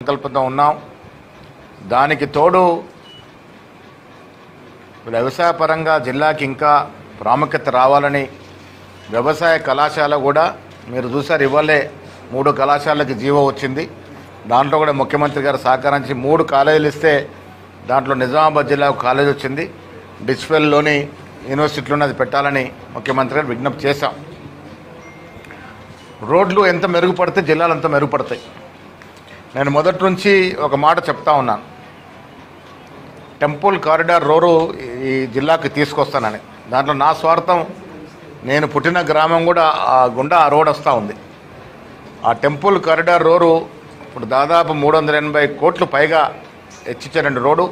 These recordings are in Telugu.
సంకల్పంతో ఉన్నాం. దానికి తోడు వ్యవసాయ పరంగా జిల్లాకి ఇంకా ప్రాముఖ్యత రావాలని వ్యవసాయ కళాశాల కూడా మీరు చూసారు, ఇవ్వలే 3 కళాశాలకి జీవో వచ్చింది. దాంట్లో కూడా ముఖ్యమంత్రి గారు సహకరించి 3 కాలేజీలు ఇస్తే దాంట్లో నిజామాబాద్ జిల్లా కాలేజ్ వచ్చింది. డిస్ఫెల్లోని యూనివర్సిటీలోనే అది పెట్టాలని ముఖ్యమంత్రి గారు విజ్ఞప్తి చేశాం. రోడ్లు ఎంత మెరుగుపడితే జిల్లాలు అంత మెరుగుపడతాయి. నేను మొదటి నుంచి ఒక మాట చెప్తా ఉన్నాను, టెంపుల్ కారిడార్ రోడ్డు ఈ జిల్లాకి తీసుకొస్తానని. దాంట్లో నా స్వార్థం, నేను పుట్టిన గ్రామం కూడా ఆ గుండా ఆ రోడ్ వస్తూ ఉంది. ఆ టెంపుల్ కారిడార్ రోడ్డు ఇప్పుడు దాదాపు 380 కోట్లు పైగా హెచ్చించే 2 రోడ్డు,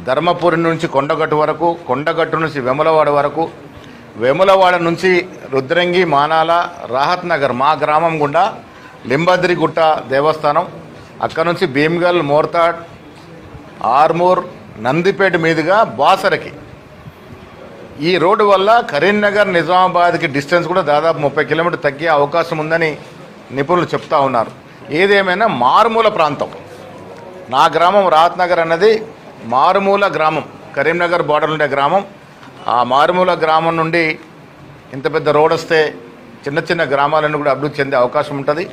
ధర్మపురి నుంచి కొండగట్టు వరకు, కొండగట్టు నుంచి వెములవాడ వరకు, వెములవాడ నుంచి రుద్రంగి, మానాల, రాహత్ నగర్ మా గ్రామం గుండా లింబద్రిగుట్ట దేవస్థానం, అక్కడ నుంచి భీమ్గల్, మోర్తాడ్, ఆర్మూర్, నందిపేట మీదుగా బాసరకి. ఈ రోడ్డు వల్ల కరీంనగర్ నిజామాబాద్కి డిస్టెన్స్ కూడా దాదాపు 30 కిలోమీటర్లు తగ్గే అవకాశం ఉందని నిపుణులు చెప్తా ఉన్నారు. ఏదేమైనా మారుమూల ప్రాంతం, నా గ్రామం రాహత్ నగర్ అన్నది మారుమూల గ్రామం, కరీంనగర్ బార్డర్ ఉండే గ్రామం. ఆ మారుమూల గ్రామం నుండి ఇంత పెద్ద రోడ్ వస్తే చిన్న చిన్న గ్రామాలను కూడా అభివృద్ధి చెందే అవకాశం ఉంటుంది.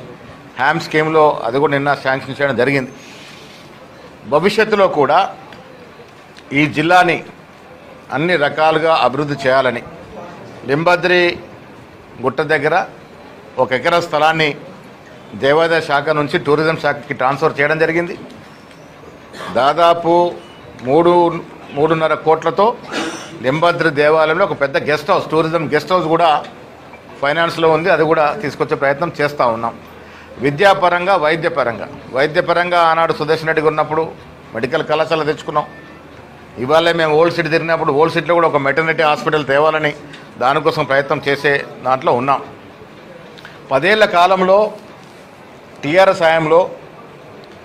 హ్యామ్ స్కీమ్లో అది కూడా నిన్న శాంక్షన్ చేయడం జరిగింది. భవిష్యత్తులో కూడా ఈ జిల్లాని అన్ని రకాలుగా అభివృద్ధి చేయాలని లింబద్రి గుట్ట దగ్గర 1 ఎకరా స్థలాన్ని దేవాదాయ శాఖ నుంచి టూరిజం శాఖకి ట్రాన్స్ఫర్ చేయడం జరిగింది. దాదాపు 3.5 కోట్లతో లింబద్రి దేవాలయంలో ఒక పెద్ద guest house, tourism guest house కూడా ఫైనాన్స్లో ఉంది. అది కూడా తీసుకొచ్చే ప్రయత్నం చేస్తూ ఉన్నాం. విద్యాపరంగా, వైద్యపరంగా ఆనాడు సుదర్శన్ రెడ్డి ఉన్నప్పుడు మెడికల్ కళాశాల తెచ్చుకున్నాం. ఇవాళ మేము ఓల్డ్ సిటీ తిరిగినప్పుడు ఓల్డ్ సిటీలో కూడా ఒక మెటర్నిటీ హాస్పిటల్ తేవాలని దానికోసం ప్రయత్నం చేసే దాంట్లో ఉన్నాం. 10 ఏళ్ల కాలంలో టీఆర్ఎస్ హయాంలో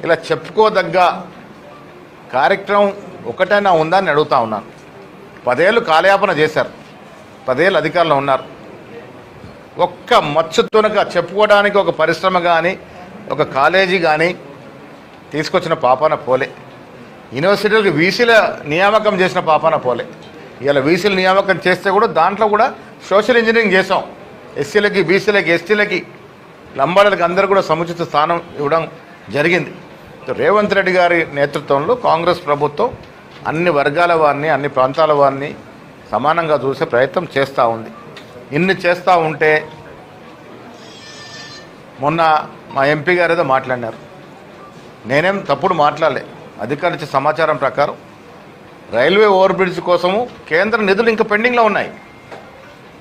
ఇలా చెప్పుకోదగ్గ కార్యక్రమం ఒకటైనా ఉందని అడుగుతా ఉన్నాను. 10 ఏళ్ళు కాలయాపన చేశారు, 10 ఏళ్ళు అధికారంలో ఉన్నారు. ఒక్క మచ్చుతోనక చెప్పుకోవడానికి ఒక పరిశ్రమ కానీ ఒక కాలేజీ కానీ తీసుకొచ్చిన పాపాన పోలే. యూనివర్సిటీలకు వీసీల నియామకం చేసిన పాపాన పోలే. ఇలా వీసీల నియామకం చేస్తే కూడా దాంట్లో కూడా సోషల్ ఇంజనీరింగ్ చేసాం. ఎస్సీలకి, బీసీలకి, ఎస్టీలకి, లంబాడలకి అందరూ కూడా సముచిత స్థానం ఇవ్వడం జరిగింది. రేవంత్ రెడ్డి గారి నేతృత్వంలో కాంగ్రెస్ ప్రభుత్వం అన్ని వర్గాల వారిని, అన్ని ప్రాంతాల వారిని సమానంగా చూసే ప్రయత్నం చేస్తూ ఉంది. ఇన్ని చేస్తూ ఉంటే మొన్న మా ఎంపీ గారు ఏదో మాట్లాడినారు, నేనేం తప్పుడు మాట్లాడలే. అధికారులు ఇచ్చే సమాచారం ప్రకారం రైల్వే ఓవర్ బ్రిడ్జ్ కోసము కేంద్ర నిధులు ఇంకా పెండింగ్లో ఉన్నాయి.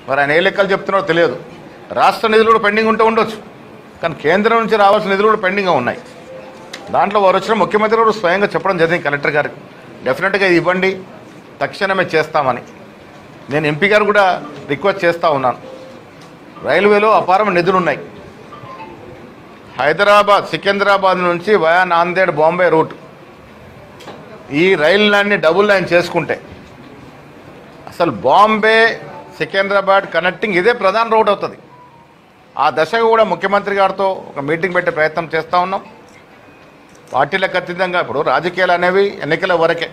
మరి ఆయన ఏ లెక్కలు చెప్తున్నారో తెలియదు. రాష్ట్ర నిధులు కూడా పెండింగ్ ఉంటే ఉండొచ్చు, కానీ కేంద్రం నుంచి రావాల్సిన నిధులు కూడా పెండింగ్గా ఉన్నాయి. దాంట్లో వారు వచ్చిన ముఖ్యమంత్రి కూడా స్వయంగా చెప్పడం జరిగింది కలెక్టర్ గారికి, డెఫినెట్గా ఇవ్వండి, తక్షణమే చేస్తామని. నేను ఎంపీ గారు కూడా రిక్వెస్ట్ చేస్తూ ఉన్నాను. రైల్వేలో అపారమైన నిధులు ఉన్నాయి. హైదరాబాద్, సికింద్రాబాద్ నుంచి వయా నాందేడ్, బాంబే రూట్ ఈ రైలు లైన్ని డబుల్ లైన్ చేసుకుంటే అసలు బాంబే సికింద్రాబాద్ కనెక్టింగ్ ఇదే ప్రధాన రోడ్ అవుతుంది. ఆ దశగా కూడా ముఖ్యమంత్రి గారితో ఒక మీటింగ్ పెట్టే ప్రయత్నం చేస్తూ ఉన్నాం. పార్టీలకు అతీతంగా ఇప్పుడు రాజకీయాలు అనేవి ఎన్నికల వరకే,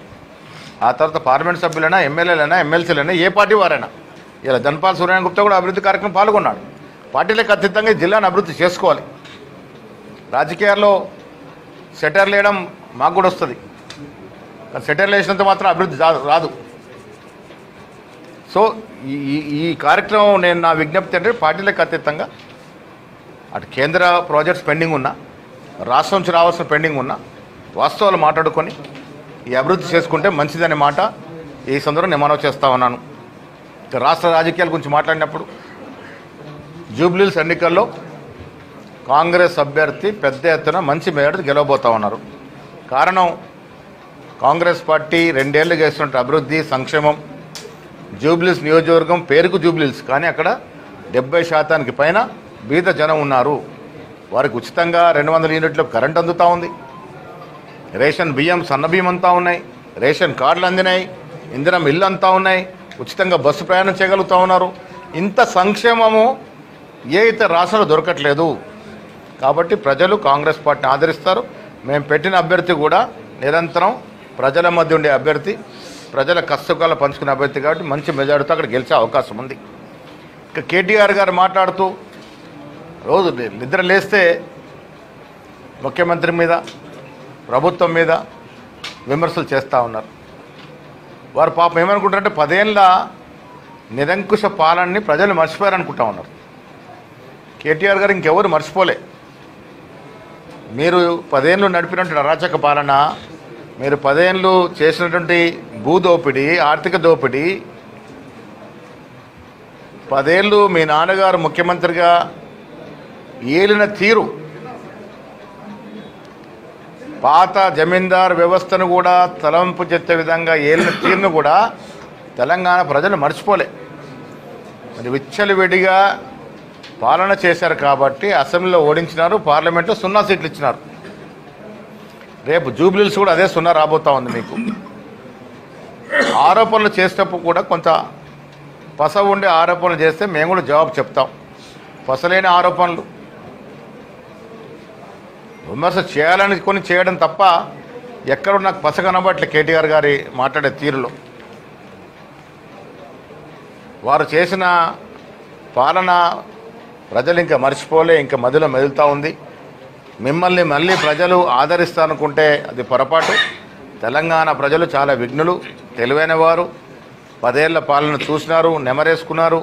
ఆ తర్వాత పార్లమెంట్ సభ్యులైనా, ఎమ్మెల్యేలైనా, ఎమ్మెల్సీలైనా, ఏ పార్టీ వారైనా. ఇలా ధన్పాల్ సూర్యనారాయణ గుప్తా కూడా అభివృద్ధి కార్యక్రమం పాల్గొన్నాడు. పార్టీలకు అతీతంగా జిల్లాను అభివృద్ధి చేసుకోవాలి. రాజకీయాల్లో సెటర్లు వేయడం మాకు కూడా వస్తుంది, కానీ సెటర్లు వేసినంత మాత్రం అభివృద్ధి రాదు. సో ఈ కార్యక్రమం నేను నా విజ్ఞప్తి అంటే పార్టీలకు అతీతంగా అటు కేంద్ర ప్రాజెక్ట్స్ పెండింగ్ ఉన్నా, రాష్ట్రం నుంచి రావాల్సిన పెండింగ్ ఉన్నా వాస్తవాలు మాట్లాడుకొని ఈ అభివృద్ధి చేసుకుంటే మంచిదనే మాట ఈ సందర్భంగా నేను మనవి చేస్తూ ఉన్నాను. రాష్ట్ర రాజకీయాల గురించి మాట్లాడినప్పుడు జూబ్లీహిల్స్ ఎన్నికల్లో కాంగ్రెస్ అభ్యర్థి పెద్ద ఎత్తున మంచి మేరకు గెలవబోతూ ఉన్నారు. కారణం కాంగ్రెస్ పార్టీ 2 ఏళ్లుగా చేస్తున్న అభివృద్ధి, సంక్షేమం. జూబ్లీహిల్స్ నియోజకవర్గం పేరుకు జూబ్లీహిల్స్, కానీ అక్కడ 70% పైన బీద జనం ఉన్నారు. వారికి ఉచితంగా 200 యూనిట్ల కరెంట్ అందుతూ ఉంది. రేషన్ బియ్యం, సన్న బియ్యం అంతా ఉన్నాయి. రేషన్ కార్డులు అందినాయి. ఇందిరం ఇల్లు అంతా ఉన్నాయి. ఉచితంగా బస్సు ప్రయాణం చేయగలుగుతూ ఉన్నారు. ఇంత సంక్షేమము ఏ ఇతర రాష్ట్రాలు దొరకట్లేదు. కాబట్టి ప్రజలు కాంగ్రెస్ పార్టీని ఆదరిస్తారు. మేము పెట్టిన అభ్యర్థి కూడా నిరంతరం ప్రజల మధ్య ఉండే అభ్యర్థి, ప్రజల కష్టకాలు పంచుకునే అభ్యర్థి కాబట్టి మంచి మెజారిటీతో అక్కడ గెలిచే అవకాశం ఉంది. ఇక కేటీఆర్ గారు మాట్లాడుతూ రోజు నిద్ర లేస్తే ముఖ్యమంత్రి మీద, ప్రభుత్వం మీద విమర్శలు చేస్తూ ఉన్నారు. వారు పాపం ఏమనుకుంటారంటే 10 ఏళ్ళ నిరంకుశ పాలనని ప్రజలు మర్చిపోయారనుకుంటా ఉన్నారు. కేటీఆర్ గారు ఇంకెవరు మర్చిపోలే. మీరు 10 ఏళ్ళు నడిపినటువంటి అరాచక పాలన, మీరు 10 ఏళ్ళు చేసినటువంటి భూదోపిడీ, ఆర్థిక దోపిడీ, 10 ఏళ్ళు మీ నాన్నగారు ముఖ్యమంత్రిగా ఏలిన తీరు, పాత జమీందార్ వ్యవస్థను కూడా తలంపు చెత్తే విధంగా ఏలిన తీరును కూడా తెలంగాణ ప్రజలు మర్చిపోలే. మరి విచ్చలవిడిగా పాలన చేశారు కాబట్టి అసెంబ్లీలో ఓడించినారు, పార్లమెంట్లో 0 సీట్లు ఇచ్చినారు. రేపు జూబ్లీస్ కూడా అదే 0 రాబోతూ ఉంది. మీకు ఆరోపణలు చేసేటప్పుడు కూడా కొంత పస ఉండే ఆరోపణలు చేస్తే మేము కూడా జవాబు చెప్తాం. పసలేని ఆరోపణలు, విమర్శ చేయాలని కొన్ని చేయడం తప్ప ఎక్కడో నాకు పస కనబట్లే కేటీఆర్ గారి మాట్లాడే తీరులో. వారు చేసిన పాలన ప్రజలు ఇంకా మర్చిపోలే, ఇంకా మధ్యలో మెదులుతూ ఉంది. మిమ్మల్ని మళ్ళీ ప్రజలు ఆదరిస్తారనుకుంటే అది పొరపాటు. తెలంగాణ ప్రజలు చాలా విఘ్నులు, తెలివైన వారు. 10 ఏళ్ల పాలన చూసినారు, నెమరేసుకున్నారు,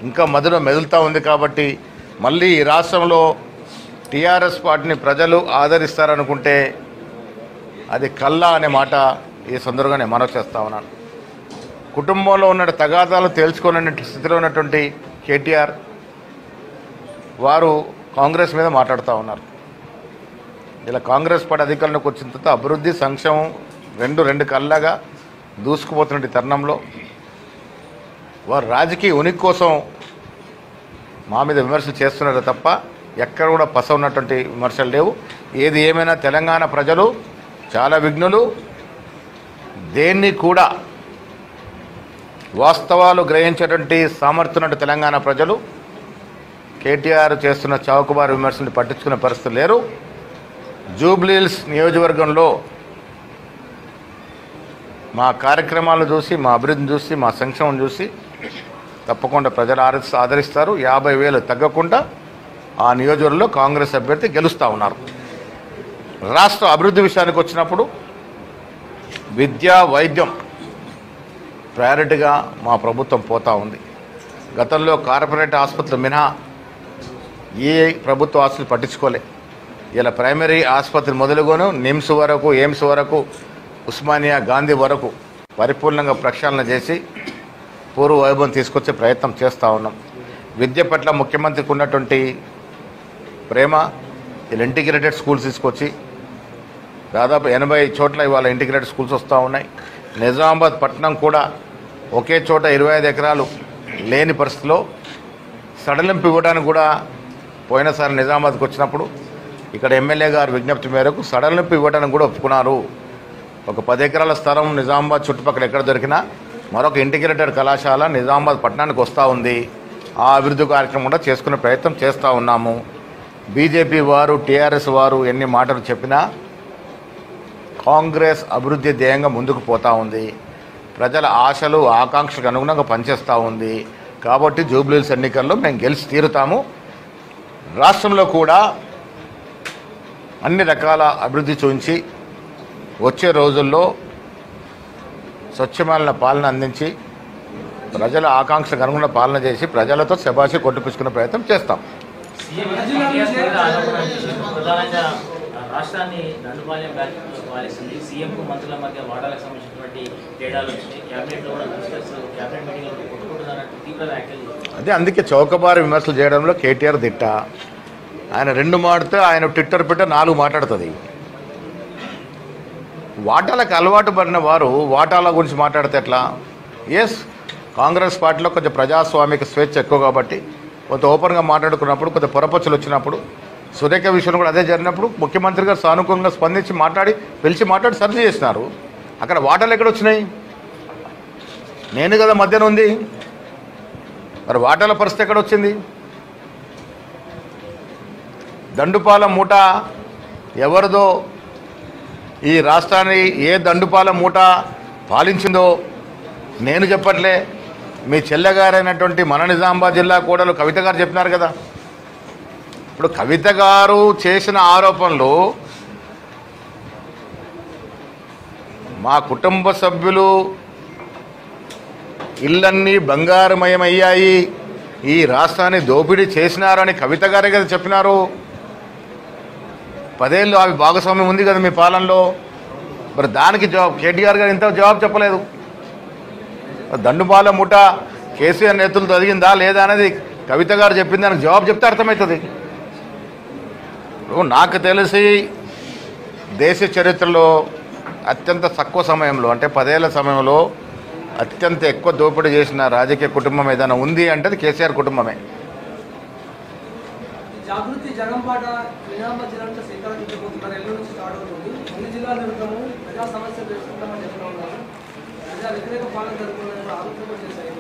ఇంకా మధ్యలో మెదులుతూ ఉంది. కాబట్టి మళ్ళీ ఈ రాష్ట్రంలో టీఆర్ఎస్ పార్టీని ప్రజలు ఆదరిస్తారనుకుంటే అది కల్లా అనే మాట ఈ సందర్భంగా నేను మనవి చేస్తా ఉన్నాను. కుటుంబంలో ఉన్న తగాదాలు తేల్చుకోలేని స్థితిలో ఉన్నటువంటి కేటీఆర్ వారు కాంగ్రెస్ మీద మాట్లాడుతూ ఉన్నారు. ఇలా కాంగ్రెస్ పార్టీ అధికారంలోకి వచ్చిన తర్వాత అభివృద్ధి, సంక్షేమం రెండు కళ్ళగా దూసుకుపోతున్న తరుణంలో వారు రాజకీయ ఉనికి కోసం మా మీద విమర్శలు చేస్తున్నారు తప్ప ఎక్కడ కూడా పస ఉన్నటువంటి విమర్శలు లేవు. ఏది ఏమైనా తెలంగాణ ప్రజలు చాలా విఘ్నులు. దేన్ని కూడా వాస్తవాలు గ్రహించేటువంటి సామర్థ్యం ఉన్న తెలంగాణ ప్రజలు కేటీఆర్ చేస్తున్న చౌకబారు విమర్శలు పట్టించుకునే పరిస్థితి లేరు. జూబ్లీహిల్స్ నియోజకవర్గంలో మా కార్యక్రమాలను చూసి, మా అభివృద్ధిని చూసి, మా సంక్షేమం చూసి తప్పకుండా ప్రజలు ఆదరిస్తారు. 50,000 తగ్గకుండా ఆ నియోజకవర్గంలో కాంగ్రెస్ అభ్యర్థి గెలుస్తూ ఉన్నారు. రాష్ట్ర అభివృద్ధి విషయానికి వచ్చినప్పుడు విద్య, వైద్యం ప్రయారిటీగా మా ప్రభుత్వం పోతూ ఉంది. గతంలో కార్పొరేట్ ఆసుపత్రులు మినహా ఏ ప్రభుత్వ ఆసుపత్రులు పట్టించుకోలే. ఇలా ప్రైమరీ ఆసుపత్రి మొదలుగాను నిమ్స్ వరకు, ఎయిమ్స్ వరకు, ఉస్మానియా, గాంధీ వరకు పరిపూర్ణంగా ప్రక్షాళన చేసి పూర్వ వైభవం తీసుకొచ్చే ప్రయత్నం చేస్తూ ఉన్నాం. విద్య పట్ల ముఖ్యమంత్రికి ఉన్నటువంటి ప్రేమ, ఇలా ఇంటిగ్రేటెడ్ స్కూల్స్ తీసుకొచ్చి దాదాపు 80 చోట్ల ఇవాళ ఇంటిగ్రేటెడ్ స్కూల్స్ వస్తూ ఉన్నాయి. నిజామాబాద్ పట్టణం కూడా ఒకే చోట 25 ఎకరాలు లేని పరిస్థితిలో సడలింపు ఇవ్వడానికి కూడా పోయినసారి నిజామాబాద్కి వచ్చినప్పుడు ఇక్కడ ఎమ్మెల్యే గారు విజ్ఞప్తి మేరకు సడలింపు ఇవ్వడానికి కూడా ఒప్పుకున్నారు. ఒక 10 ఎకరాల స్థలం నిజామాబాద్ చుట్టుపక్కల ఎక్కడ దొరికినా మరొక ఇంటిగ్రేటెడ్ కళాశాల నిజామాబాద్ పట్టణానికి వస్తూ ఉంది. ఆ అభివృద్ధి కార్యక్రమం కూడా చేసుకునే ప్రయత్నం చేస్తూ ఉన్నాము. బీజేపీ వారు, టీఆర్ఎస్ వారు ఎన్ని మాటలు చెప్పినా కాంగ్రెస్ అభివృద్ధి ధ్యేయంగా ముందుకు పోతూ ఉంది. ప్రజల ఆశలు, ఆకాంక్షలకు అనుగుణంగా పనిచేస్తూ ఉంది. కాబట్టి జూబ్లీహిల్స్ ఎన్నికల్లో మేము గెలిచి తీరుతాము. రాష్ట్రంలో కూడా అన్ని రకాల అభివృద్ధి చూపించి వచ్చే రోజుల్లో స్వచ్ఛమైన పాలన అందించి ప్రజల ఆకాంక్షలకు అనుగుణ పాలన చేసి ప్రజలతో శబాషి కొట్టుపుచ్చుకునే ప్రయత్నం చేస్తాం. రాష్ట్రాన్ని దండుపాలెం పాలిస్తుంది. సీఎంకు మంత్రుల మధ్య వాటాలకు సంబంధించినటువంటి తేడాలు వచ్చినాయి. క్యాబినెట్లో కూడా మినిస్టర్స్ క్యాబినెట్ మీటింగ్లో కొట్టుకుంటున్నారంటే తీవ్ర వ్యాఖ్యలు. అదే అందుకే చౌకబారు విమర్శలు చేయడంలో కేటీఆర్ దిట్ట. ఆయన 2 మాడితే ఆయన ట్విట్టర్ 4 మాట్లాడుతుంది. వాటాలకు అలవాటు పడిన వారు వాటాల గురించి మాట్లాడితే ఎట్లా? ఎస్, కాంగ్రెస్ పార్టీలో కొంచెం ప్రజాస్వామిక స్వేచ్ఛ ఎక్కువ కాబట్టి కొంత ఓపెన్గా మాట్లాడుకున్నప్పుడు, కొంత పొరపచ్చులు వచ్చినప్పుడు, సురేఖ విషయంలో కూడా అదే జరిగినప్పుడు ముఖ్యమంత్రి గారు సానుకూలంగా స్పందించి పిలిచి మాట్లాడి సర్ది చేసినారు. అక్కడ వాటాలు ఎక్కడ వచ్చినాయి? నేను కదా మధ్యన ఉంది. మరి వాటాల పరిస్థితి ఎక్కడ వచ్చింది? దండుపాలెం మూట ఎవరిదో ఈ రాష్ట్రాన్ని ఏ దండుపాల మూట పాలించిందో నేను చెప్పట్లే, మీ చెల్లెగారైనటువంటి మన నిజామాబాద్ జిల్లా కోడలు కవిత గారు చెప్పినారు కదా. ఇప్పుడు కవిత గారు చేసిన ఆరోపణలు మా కుటుంబ సభ్యులు ఇళ్ళన్నీ బంగారమయమయ్యాయి, ఈ రాష్ట్రాన్ని దోపిడీ చేసినారని కవిత గారే కదా చెప్పినారు. 10 ఏళ్ళు అవి భాగస్వామ్యం ఉంది కదా మీ పాలనలో. మరి దానికి కేటీఆర్ గారు ఇంత జవాబు చెప్పలేదు. దండుపాల ముఠ కేసీఆర్ నేతలతో జరిగిందా లేదా అనేది కవిత గారు చెప్పింది, దానికి జవాబు చెప్తే అర్థమవుతుంది. నాకు తెలిసి దేశ చరిత్రలో అత్యంత తక్కువ సమయంలో అంటే 10 ఏళ్ల సమయంలో అత్యంత ఎక్కువ దోపిడీ చేసిన రాజకీయ కుటుంబం ఏదైనా ఉంది అంటే అది కేసీఆర్ కుటుంబమే. జాగృతి జగంపాట నిజామాబాద్ జిల్లాలో సేకరించబోతున్నారు. ఎల్లుండి నుంచి స్టార్ట్ అవుతుంది. అన్ని జిల్లాలు వెళ్తాము, ప్రజా సమస్యలు తెలుసుకుంటామని చెప్తా ఉన్నారు. ప్రజా వ్యతిరేక పాలన జరుగుతుందని ఆలోచన చేశారు.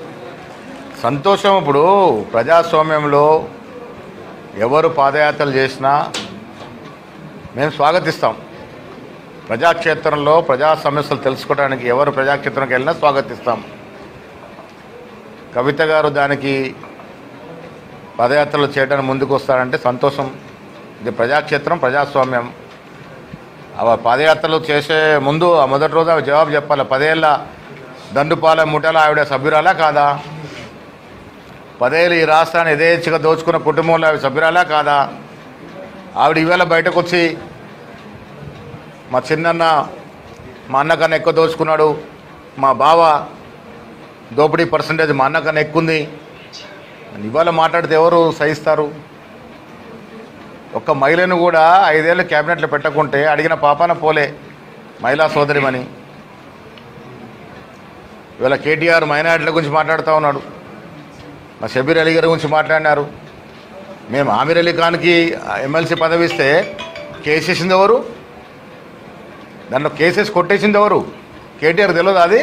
సంతోషం. ఇప్పుడు ప్రజాస్వామ్యంలో ఎవరు పాదయాత్రలు చేసినా మేము స్వాగతిస్తాం. ప్రజాక్షేత్రంలో ప్రజా సమస్యలు తెలుసుకోవడానికి ఎవరు ప్రజాక్షేత్రంకి వెళ్ళినా స్వాగతిస్తాం. కవిత గారు దానికి పాదయాత్రలు చేయడానికి ముందుకు వస్తారంటే సంతోషం. ఇది ప్రజాక్షేత్రం, ప్రజాస్వామ్యం. అవి పాదయాత్రలు చేసే ముందు ఆ మొదటి రోజు అవి జవాబు చెప్పాలి. 10 ఏళ్ళ దండుపాలెం ముఠాల ఆవిడ సభ్యురాలా కాదా? 10 ఏళ్ళు ఈ రాష్ట్రాన్ని యథేచ్ఛగా దోచుకున్న కుటుంబంలో ఆవిడ సభ్యురాలా కాదా? ఆవిడ ఈవేళ బయటకు వచ్చి మా చిన్నన్న మా అన్నకన్నా ఎక్కువ దోచుకున్నాడు, మా బావ దోపిడీ పర్సంటేజ్ మా అన్నకన్నా ఎక్కువంది ఇవాళ మాట్లాడితే ఎవరు సహిస్తారు? ఒక్క మహిళను కూడా 5 ఏళ్ళు క్యాబినెట్లో పెట్టకుంటే అడిగిన పాపాన పోలే మహిళా సోదరిమని. ఇవాళ కేటీఆర్ మైనారిటీల గురించి మాట్లాడుతూ ఉన్నాడు, మా షబీర్ అలీ గారి గురించి మాట్లాడినారు. మేము ఆమీర్ అలీ ఖాన్కి ఎమ్మెల్సీ పదవి ఇస్తే కేసేసింది ఎవరు? దాంట్లో కేసేసి కొట్టేసింది ఎవరు? కేటీఆర్ తెలియదు అది?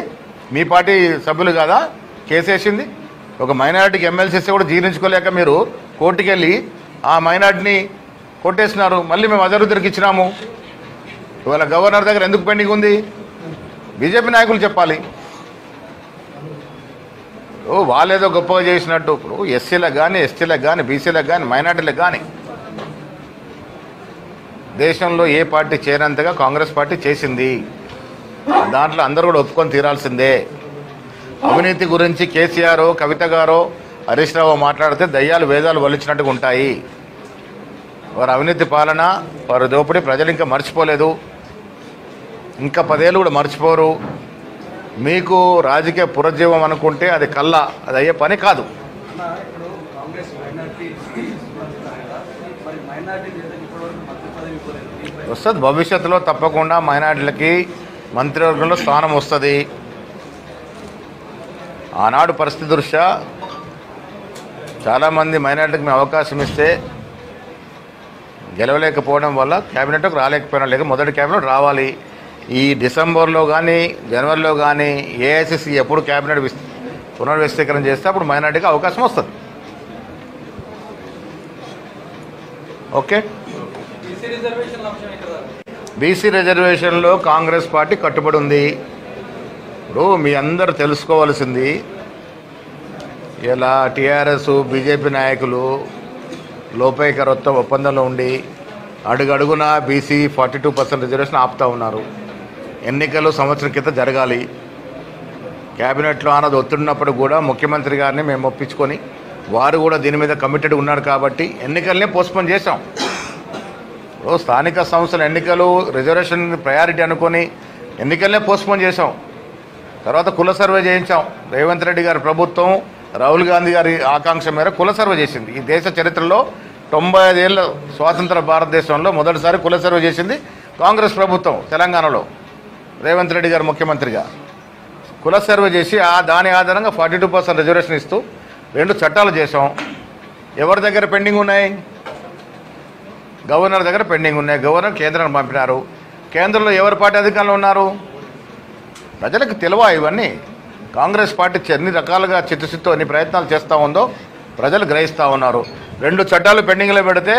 మీ పార్టీ సభ్యులు కాదా కేసేసింది? ఒక మైనారిటీకి ఎమ్మెల్సీ ఇస్తే కూడా జీర్ణించుకోలేక మీరు కోర్టుకి వెళ్ళి ఆ మైనారిటీని కొట్టేసినారు. మళ్ళీ మేము అజరుద్దరికి ఇచ్చినాము. ఇవాళ గవర్నర్ దగ్గర ఎందుకు పెండింగ్ ఉంది? బీజేపీ నాయకులు చెప్పాలి. వాళ్ళేదో గొప్పగా చేసినట్టు. ఇప్పుడు ఎస్సీలకు కానీ, ఎస్టీలకు కానీ, బీసీలకు కానీ, మైనార్టీలకు కానీ దేశంలో ఏ పార్టీ చేయనంతగా కాంగ్రెస్ పార్టీ చేసింది. దాంట్లో అందరూ కూడా ఒప్పుకొని తీరాల్సిందే. అవినీతి గురించి కేసీఆర్, కవిత గారు, హరీష్ రావు మాట్లాడితే దయ్యాలు వేదాలు వలిచినట్టుగా ఉంటాయి. వారు అవినీతి పాలన, వారు దోపిడీ ప్రజలు ఇంకా మర్చిపోలేదు, ఇంకా 10 ఏళ్ళు కూడా మర్చిపోరు. మీకు రాజకీయ పునరుజ్జీవం అనుకుంటే అది కల్లా, అది అయ్యే పని కాదు. వస్తుంది భవిష్యత్తులో తప్పకుండా మైనారిటీలకి మంత్రివర్గంలో స్థానం వస్తుంది. ఆనాడు పరిస్థితి దృష్ట్యా చాలామంది మైనారిటీకి మేము అవకాశం ఇస్తే గెలవలేకపోవడం వల్ల క్యాబినెట్కి రాలేకపోయినా, లేక మొదటి క్యాబినెట్ రావాలి. ఈ డిసెంబర్లో కానీ జనవరిలో కానీ ఏఐసిసి ఎప్పుడు క్యాబినెట్ పునర్వ్యవస్థీకరణ చేస్తే అప్పుడు మైనారిటీకి అవకాశం వస్తుంది. ఓకే. బీసీ రిజర్వేషన్లో కాంగ్రెస్ పార్టీ కట్టుబడి ఉంది. ఇప్పుడు మీ అందరూ తెలుసుకోవాల్సింది, ఇలా టీఆర్ఎస్ బీజేపీ నాయకులు లోపైకరత్వ ఒప్పందంలో ఉండి అడుగడుగున బీసీ 42% రిజర్వేషన్ ఆపుతూ ఉన్నారు. ఎన్నికలు సంవత్సరం క్రితం జరగాలి. క్యాబినెట్లో అన్నది ఒత్తిడినప్పుడు కూడా ముఖ్యమంత్రి గారిని మేము ఒప్పించుకొని వారు కూడా దీని మీద కమిటెడ్ ఉన్నారు కాబట్టి ఎన్నికలనే పోస్ట్పోన్ చేశాం. స్థానిక సంస్థల ఎన్నికలు రిజర్వేషన్ ప్రయారిటీ అనుకొని ఎన్నికలనే పోస్ట్పోన్ చేశాం. తర్వాత కుల సర్వే చేయించాం. రేవంత్ రెడ్డి గారి ప్రభుత్వం, రాహుల్ గాంధీ గారి ఆకాంక్ష మేర కుల సర్వే చేసింది. ఈ దేశ చరిత్రలో 95 ఏళ్ళ స్వాతంత్ర భారతదేశంలో మొదటిసారి కుల సర్వే చేసింది కాంగ్రెస్ ప్రభుత్వం. తెలంగాణలో రేవంత్ రెడ్డి గారు ముఖ్యమంత్రిగా కుల సర్వే చేసి దాని ఆధారంగా 42% రిజర్వేషన్ ఇస్తూ 2 చట్టాలు చేసాం. ఎవరి దగ్గర పెండింగ్ ఉన్నాయి? గవర్నర్ దగ్గర పెండింగ్ ఉన్నాయి. గవర్నర్ కేంద్రాన్ని పంపినారు. కేంద్రంలో ఎవరి పార్టీ అధికారంలో ఉన్నారు? ప్రజలకు తెలివా ఇవన్నీ? కాంగ్రెస్ పార్టీ ఎన్ని రకాలుగా చిత్తశుద్ధితో ఎన్ని ప్రయత్నాలు చేస్తూ ఉందో ప్రజలు గ్రహిస్తూ ఉన్నారు. 2 చట్టాలు పెండింగ్లో పెడితే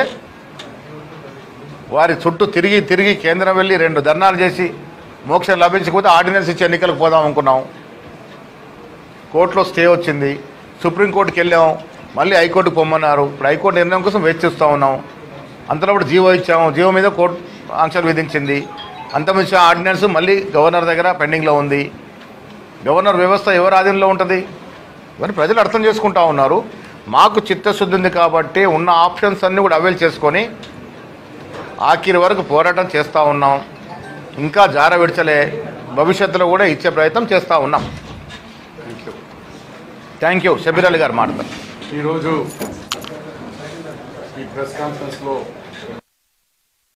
వారి చుట్టూ తిరిగి తిరిగి కేంద్రం వెళ్ళి 2 ధర్నాలు చేసి మోక్షం లభించకపోతే ఆర్డినెన్స్ ఇచ్చి ఎన్నికలకు పోదాం అనుకున్నాం. కోర్టులో స్టే వచ్చింది, సుప్రీంకోర్టుకి వెళ్ళాం, మళ్ళీ హైకోర్టుకు పొమ్మన్నారు. ఇప్పుడు హైకోర్టు నిర్ణయం కోసం వెయిట్ చేస్తూ ఉన్నాం. అంతలోప్పుడు జీవో ఇచ్చాము, జీవో మీద కోర్టు ఆంక్షలు విధించింది. అంతమించి ఆర్డినెన్స్ మళ్ళీ గవర్నర్ దగ్గర పెండింగ్లో ఉంది. గవర్నర్ వ్యవస్థ ఎవరి ఆధీనంలో ఉంటుంది? ఇవన్నీ ప్రజలు అర్థం చేసుకుంటా ఉన్నారు. మాకు చిత్తశుద్ధి ఉంది కాబట్టి ఉన్న ఆప్షన్స్ అన్నీ కూడా అవైల్ చేసుకొని ఆఖరి వరకు పోరాటం చేస్తూ ఉన్నాం. ఇంకా జార విడిచలే, భవిష్యత్తులో కూడా ఇచ్చే ప్రయత్నం చేస్తూ ఉన్నాం. Thank you. షబీర్ అలీ గారు మాట్లాడతారు. ఈరోజు ఈ ప్రెస్ కాన్ఫరెన్స్లో